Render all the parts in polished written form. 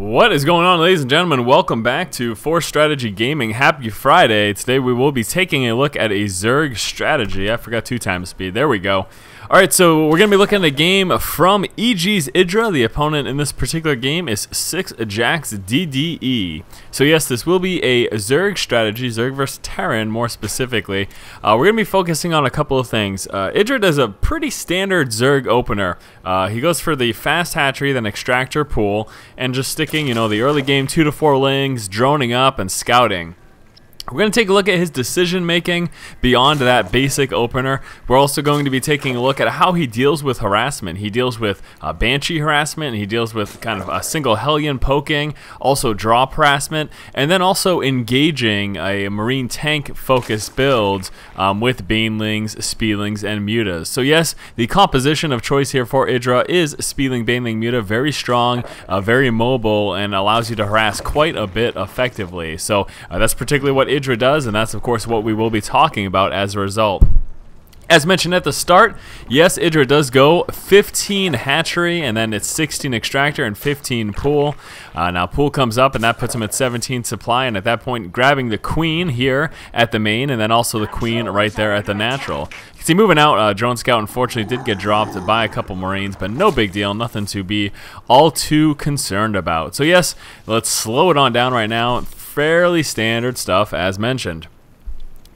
What is going on, ladies and gentlemen? Welcome back to Force Strategy Gaming. Happy Friday. Today we will be taking a look at a Zerg strategy. I forgot 2x speed. There we go. Alright, so we're going to be looking at a game from EG's Idra. The opponent in this particular game is 6Jax DDE. So yes, this will be a Zerg strategy, Zerg versus Terran more specifically. We're going to be focusing on a couple of things. Idra does a pretty standard Zerg opener. He goes for the fast hatchery, then extractor pool, and just sticking, you know, the early game 2 to 4 lings, droning up, and scouting. We're going to take a look at his decision making beyond that basic opener. We're also going to be taking a look at how he deals with harassment. He deals with Banshee harassment, and he deals with kind of a single Hellion poking, also drop harassment, and then also engaging a Marine tank focused build with Banelings, Speedlings, and Mutas. So yes, the composition of choice here for Idra is Speedling, Baneling, Muta, very strong, very mobile, and allows you to harass quite a bit effectively. So that's particularly what Idra does, and that's of course what we will be talking about as a result. As mentioned at the start, yes, Idra does go 15 hatchery, and then it's 16 extractor and 15 pool. Now pool comes up, and that puts him at 17 supply, and at that point grabbing the queen here at the main, and then also the queen right there at the natural. You can see moving out, Drone Scout unfortunately did get dropped by a couple Marines, but no big deal, nothing to be all too concerned about. So yes, let's slow it on down right now. Fairly standard stuff as mentioned.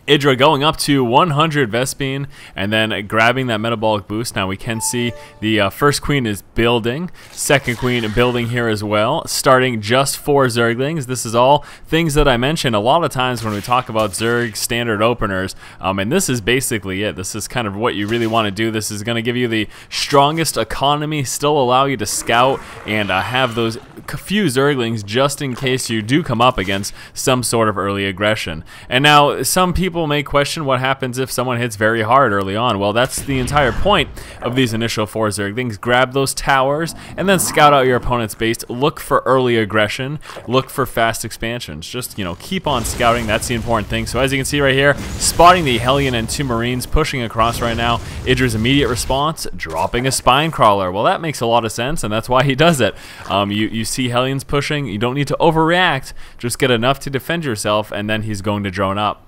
Idra going up to 100 Vespene and then grabbing that Metabolic Boost. Now we can see the first queen is building, second queen building here as well, starting just 4 Zerglings. This is all things that I mentioned a lot of times when we talk about Zerg standard openers, and this is basically it. This is kind of what you really want to do. This is going to give you the strongest economy, still allow you to scout and have those few Zerglings just in case you do come up against some sort of early aggression. And now some people may question what happens if someone hits very hard early on. Well, that's the entire point of these initial 4 Zerglings. Grab those towers and then scout out your opponent's base. Look for early aggression. Look for fast expansions. Just, you know, keep on scouting. That's the important thing. So as you can see right here, spotting the Hellion and 2 Marines pushing across right now. Idra's immediate response, dropping a Spine Crawler. Well, that makes a lot of sense, and that's why he does it. You see Hellions pushing. You don't need to overreact. Just get enough to defend yourself, and then he's going to drone up.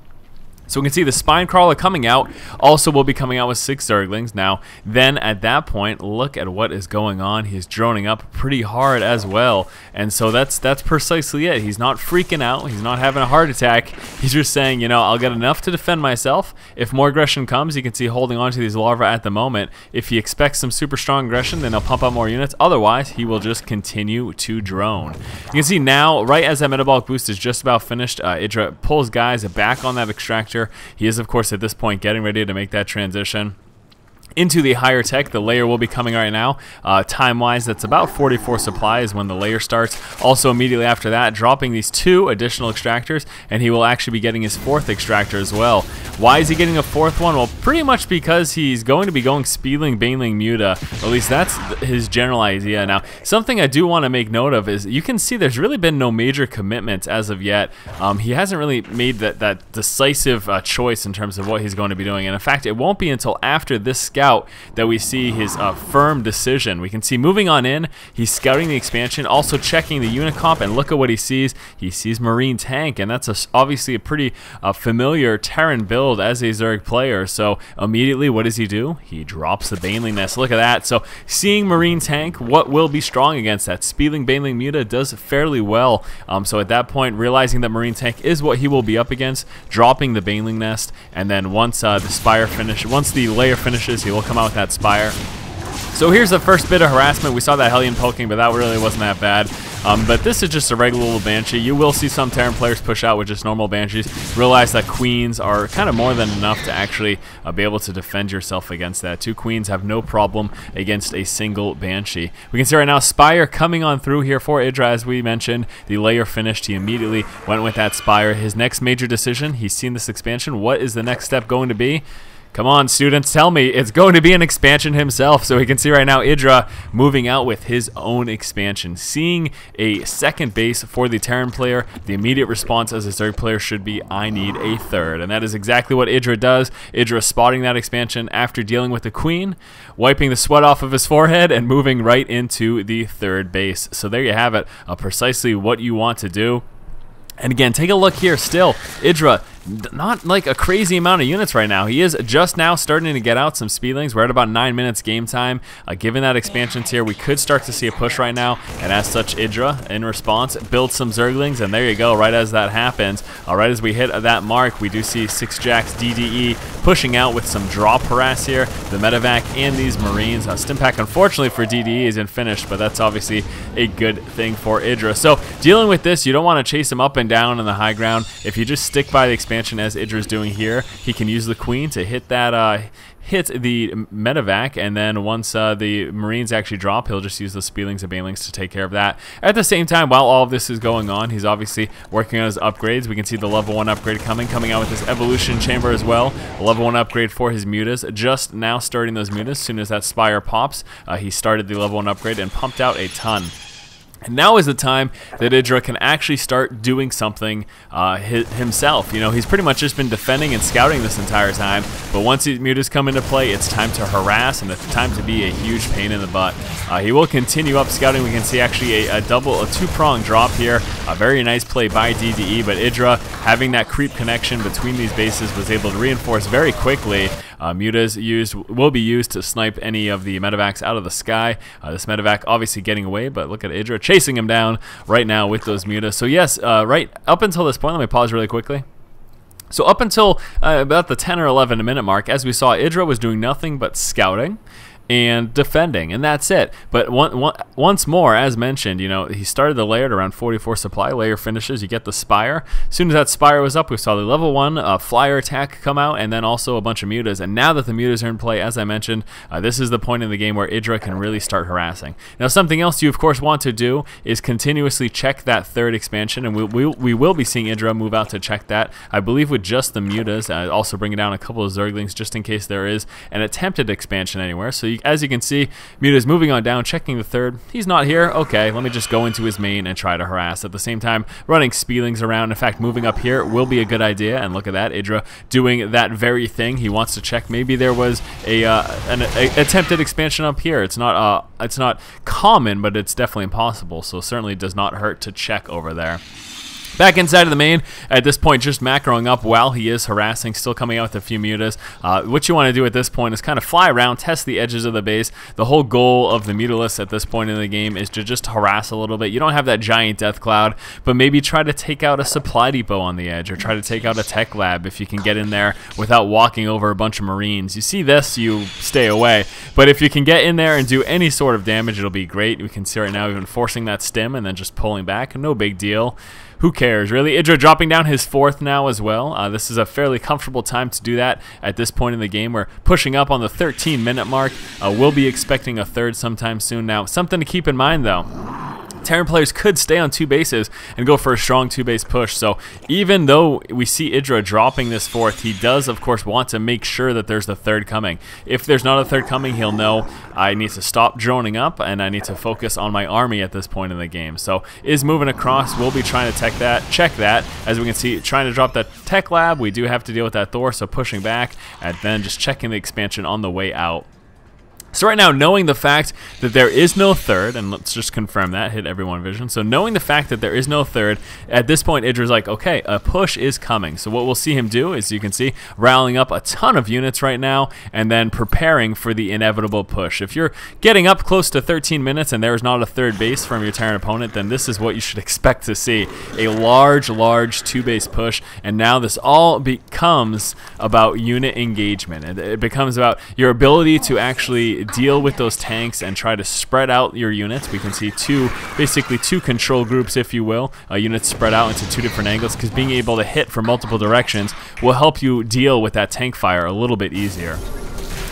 So we can see the Spine Crawler coming out. Also will be coming out with 6 Zerglings. Now, then at that point, look at what is going on. He's droning up pretty hard as well. And so that's precisely it. He's not freaking out. He's not having a heart attack. He's just saying, you know, I'll get enough to defend myself. If more aggression comes, you can see holding on to these larvae at the moment. If he expects some super strong aggression, then he'll pump out more units. Otherwise, he will just continue to drone. You can see now, right as that Metabolic Boost is just about finished, Idra pulls guys back on that extractor. He is, of course, at this point getting ready to make that transition into the higher tech. The Lair will be coming right now. Time-wise, that's about 44 supplies when the Lair starts. Also, immediately after that, dropping these 2 additional extractors, and he will actually be getting his 4th extractor as well. Why is he getting a 4th one? Well, pretty much because he's going to be going Speedling, Baneling, Muta. At least that's his general idea. Now, something I do want to make note of is you can see there's really been no major commitments as of yet. He hasn't really made that decisive choice in terms of what he's going to be doing. And in fact, it won't be until after this scout that we see his firm decision. We can see moving on in, he's scouting the expansion, also checking the unit comp, and look at what he sees. He sees Marine tank, and that's obviously a pretty familiar Terran build as a Zerg player. So immediately, what does he do? He drops the Baneling Nest. Look at that. So seeing Marine tank, what will be strong against that? Speedling, Baneling, Muta does fairly well. So at that point, realizing that Marine tank is what he will be up against, dropping the Baneling Nest, and then once the Lair finishes, he will come out with that Spire. So here's the first bit of harassment. We saw that Hellion poking, but that really wasn't that bad. But this is just a regular little Banshee. You will see some Terran players push out with just normal Banshees. Realize that Queens are kind of more than enough to actually be able to defend yourself against that. 2 Queens have no problem against a single Banshee. We can see right now Spire coming on through here for Idra, as we mentioned. The Lair finished. He immediately went with that Spire. His next major decision, he's seen this expansion. What is the next step going to be? Come on, students, tell me it's going to be an expansion himself. So we can see right now Idra moving out with his own expansion. Seeing a second base for the Terran player, the immediate response as a Zerg player should be, I need a third. And that is exactly what Idra does. Idra spotting that expansion after dealing with the queen, wiping the sweat off of his forehead, and moving right into the third base. So there you have it, precisely what you want to do. And again, take a look here still. Idra, not like a crazy amount of units right now. He is just now starting to get out some speedlings. We're at about 9 minutes game time. Given that expansion tier, we could start to see a push right now. And as such, Idra, in response, builds some Zerglings. And there you go, right as that happens. Right as we hit that mark, we do see 6 Jacks DDE pushing out with some drop harass here. The Medevac and these Marines. Stimpack, unfortunately for DDE, isn't finished, but that's obviously a good thing for Idra. So dealing with this, you don't want to chase him up and down on the high ground. If you just stick by the expansion as Idra's doing here, he can use the queen to hit that hit the Medevac, and then once the Marines actually drop, he'll just use the Speedlings and Banelings to take care of that. At the same time, while all of this is going on, he's obviously working on his upgrades. We can see the level 1 upgrade coming out with his Evolution Chamber as well. A level 1 upgrade for his Mutas. Just now starting those Mutas. As soon as that Spire pops, he started the level 1 upgrade and pumped out a ton. And now is the time that Idra can actually start doing something himself. You know, he's pretty much just been defending and scouting this entire time, but once these Mutas come into play, it's time to harass and it's time to be a huge pain in the butt. He will continue up scouting. We can see actually a two-prong drop here. A very nice play by DDE, but Idra, having that creep connection between these bases, was able to reinforce very quickly. Mutas will be used to snipe any of the Medevacs out of the sky. This Medevac obviously getting away, but look at Idra chasing him down right now with those Mutas. So yes, right up until this point, let me pause really quickly. So up until about the 10 or 11 minute mark, as we saw, Idra was doing nothing but scouting and defending, and that's it. But once more, as mentioned, you know, he started the Lair at around 44 supply. Lair finishes, you get the Spire. As soon as that Spire was up, we saw the level 1 flyer attack come out, and then also a bunch of Mutas. And now that the Mutas are in play, as I mentioned, this is the point in the game where Idra can really start harassing. Now, something else you of course want to do is continuously check that third expansion, and we will be seeing Idra move out to check that, I believe, with just the Mutas. Also bringing down a couple of Zerglings just in case there is an attempted expansion anywhere. So as you can see, Muta's moving on down, checking the third. He's not here. Okay, let me just go into his main and try to harass. At the same time, running Speedlings around. In fact, moving up here will be a good idea. And look at that, Idra doing that very thing. He wants to check. Maybe there was an attempted expansion up here. It's not common, but it's definitely possible. So certainly does not hurt to check over there. Back inside of the main, at this point, just macroing up while he is harassing, still coming out with a few Mutas. What you want to do at this point is kind of fly around, test the edges of the base. The whole goal of the Mutalist at this point in the game is to just harass a little bit. You don't have that giant death cloud, but maybe try to take out a supply depot on the edge, or try to take out a tech lab if you can get in there without walking over a bunch of Marines. You see this, you stay away. But if you can get in there and do any sort of damage, it'll be great. We can see right now even forcing that stim and then just pulling back. No big deal. Who cares, really? Idra dropping down his 4th now as well. This is a fairly comfortable time to do that at this point in the game. We're pushing up on the 13-minute mark. We'll be expecting a 3rd sometime soon. Now, something to keep in mind, though. Terran players could stay on 2 bases and go for a strong 2-base push. So even though we see Idra dropping this 4th, he does, of course, want to make sure that there's the 3rd coming. If there's not a 3rd coming, he'll know I need to stop droning up and I need to focus on my army at this point in the game. So is moving across. We'll be trying to check that. As we can see, trying to drop that tech lab. We do have to deal with that Thor, so pushing back and then just checking the expansion on the way out. So right now, knowing the fact that there is no 3rd, and let's just confirm that, hit everyone vision. So knowing the fact that there is no 3rd, at this point, Idra's like, okay, a push is coming. So what we'll see him do is, you can see, rallying up a ton of units right now, and then preparing for the inevitable push. If you're getting up close to 13 minutes and there is not a 3rd base from your Terran opponent, then this is what you should expect to see. A large 2-base push, and now this all becomes about unit engagement. And it becomes about your ability to actually deal with those tanks and try to spread out your units. We can see basically two control groups, if you will, units spread out into 2 different angles, because being able to hit from multiple directions will help you deal with that tank fire a little bit easier.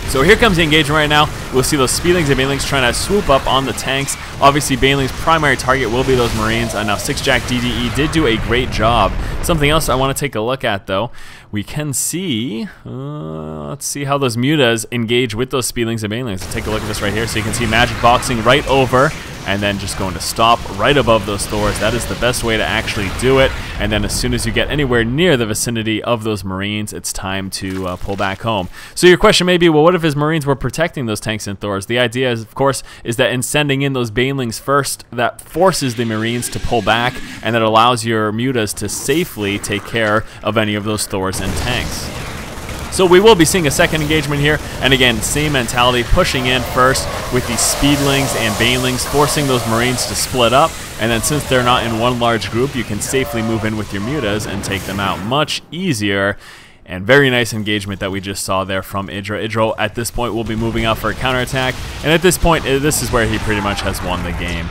So here comes the engagement right now. We'll see those Speedlings and Banelings trying to swoop up on the tanks. Obviously, Banelings' primary target will be those Marines. Now, 6 Jack DDE did do a great job. Something else I want to take a look at, though. we can see, let's see how those mutas engage with those speedlings and banelings. Let's take a look at this right here. So you can see magic boxing right over, and then just going to stop right above those Thors. That is the best way to actually do it. And then as soon as you get anywhere near the vicinity of those Marines, it's time to pull back home. So your question may be, well, what if his Marines were protecting those tanks and Thors? The idea, is, of course, is that in sending in those banelings first, that forces the Marines to pull back, and that allows your mutas to safely take care of any of those Thors and tanks. So we will be seeing a second engagement here, and again, same mentality, pushing in first with these speedlings and banelings, forcing those Marines to split up, and then since they're not in one large group, you can safely move in with your mutas and take them out much easier. And very nice engagement that we just saw there from Idra. Idra at this point will be moving out for a counterattack, and at this point, this is where he pretty much has won the game.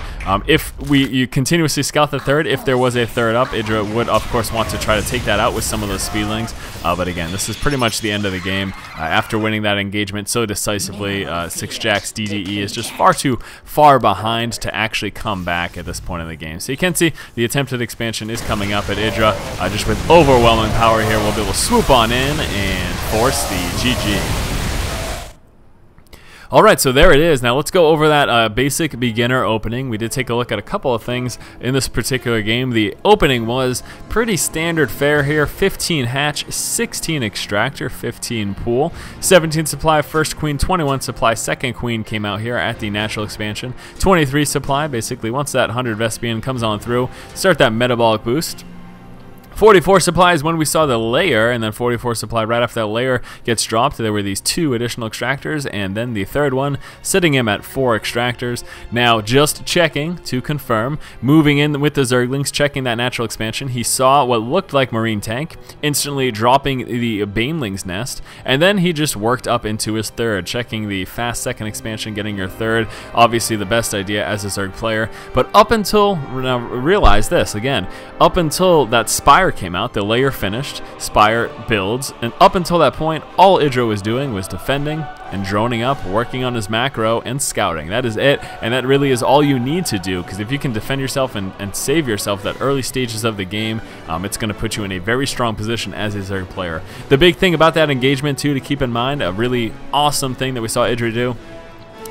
If you continuously scout the third, if there was a third up, Idra would of course want to try to take that out with some of those speedlings. But again, this is pretty much the end of the game. After winning that engagement so decisively, 6 Jacks DDE is just far too far behind to actually come back at this point in the game. So you can see the attempted expansion is coming up at Idra. Just with overwhelming power here, we'll be able to swoop on in and force the GG. Alright, so there it is. Now let's go over that basic beginner opening. We did take a look at a couple of things in this particular game. The opening was pretty standard fare here. 15 hatch, 16 extractor, 15 pool, 17 supply first queen, 21 supply second queen came out here at the natural expansion, 23 supply basically once that 100 Vespian comes on through, start that metabolic boost. 44 supply is when we saw the Lair, and then 44 supply right after that Lair gets dropped. There were these 2 additional extractors, and then the third one sitting him at 4 extractors. Now, just checking to confirm, moving in with the Zerglings, checking that natural expansion, he saw what looked like Marine tank, instantly dropping the Baneling's nest, and then he just worked up into his third, checking the fast second expansion, getting your third. Obviously the best idea as a Zerg player, but up until, now realize this again, up until that Spire came out, the Lair finished, Spire builds, and up until that point, all Idra was doing was defending and droning up, working on his macro, and scouting. That is it, and that really is all you need to do, because if you can defend yourself and save yourself that early stages of the game, it's going to put you in a very strong position as a Zerg player. The big thing about that engagement, too, to keep in mind, a really awesome thing that we saw Idra do,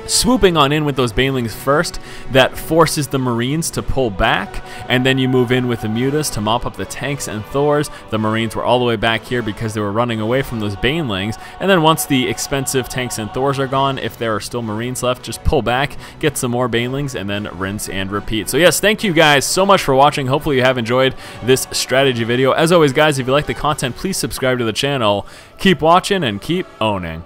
swooping on in with those banelings first, that forces the Marines to pull back, and then you move in with the mutas to mop up the tanks and Thors. The Marines were all the way back here because they were running away from those banelings, and then once the expensive tanks and Thors are gone, if there are still Marines left, just pull back, get some more banelings, and then rinse and repeat. So yes, thank you guys so much for watching. Hopefully you have enjoyed this strategy video. As always guys, if you like the content, please subscribe to the channel. Keep watching and keep owning.